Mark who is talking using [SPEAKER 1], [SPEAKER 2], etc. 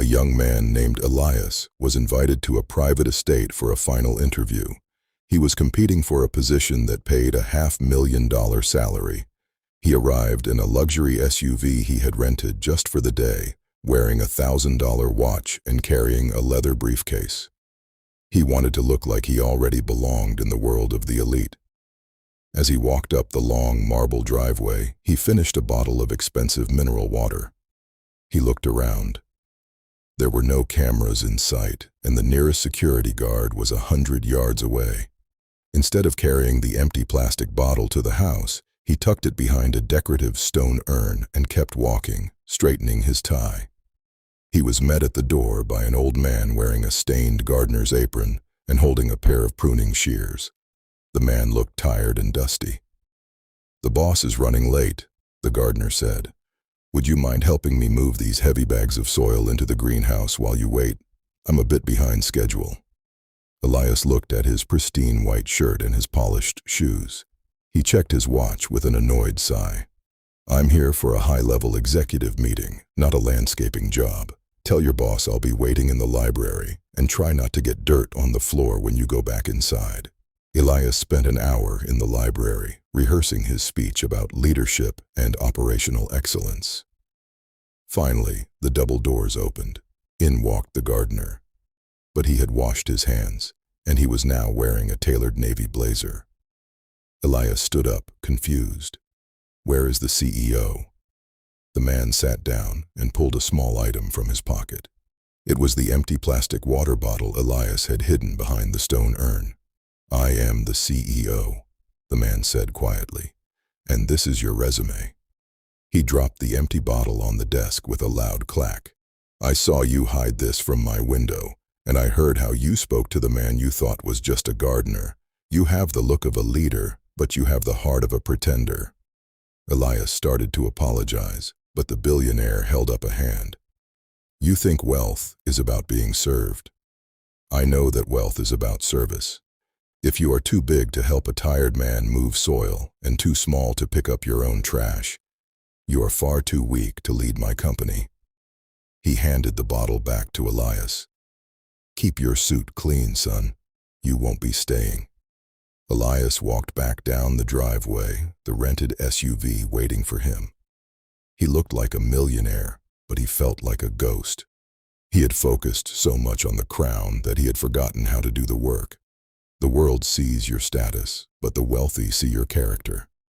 [SPEAKER 1] a young man named Elias was invited to a private estate for a final interview. He was competing for a position that paid a $500,000 salary. He arrived in a luxury SUV he had rented just for the day, wearing a $1,000 watch and carrying a leather briefcase. He wanted to look like he already belonged in the world of the elite. As he walked up the long marble driveway, he finished a bottle of expensive mineral water. He looked around. There were no cameras in sight, and the nearest security guard was 100 yards away. Instead of carrying the empty plastic bottle to the house, he tucked it behind a decorative stone urn and kept walking, straightening his tie. He was met at the door by an old man wearing a stained gardener's apron and holding a pair of pruning shears. The man looked tired and dusty. "The boss is running late," the gardener said. "Would you mind helping me move these heavy bags of soil into the greenhouse while you wait? I'm a bit behind schedule." Elias looked at his pristine white shirt and his polished shoes. He checked his watch with an annoyed sigh. "I'm here for a high-level executive meeting, not a landscaping job. Tell your boss I'll be waiting in the library, and try not to get dirt on the floor when you go back inside." Elias spent an hour in the library, rehearsing his speech about leadership and operational excellence. Finally, the double doors opened. In walked the gardener. But he had washed his hands, and he was now wearing a tailored navy blazer. Elias stood up, confused. "Where is the CEO?" The man sat down and pulled a small item from his pocket. It was the empty plastic water bottle Elias had hidden behind the stone urn. "I am the CEO," the man said quietly, "and this is your resume." He dropped the empty bottle on the desk with a loud clack. "I saw you hide this from my window, and I heard how you spoke to the man you thought was just a gardener. You have the look of a leader, but you have the heart of a pretender." Elias started to apologize, but the billionaire held up a hand. "You think wealth is about being served. I know that wealth is about service. If you are too big to help a tired man move soil and too small to pick up your own trash, you are far too weak to lead my company." He handed the bottle back to Elias. "Keep your suit clean, son. You won't be staying." Elias walked back down the driveway, the rented SUV waiting for him. He looked like a millionaire, but he felt like a ghost. He had focused so much on the crown that he had forgotten how to do the work. The world sees your status, but the wealthy see your character.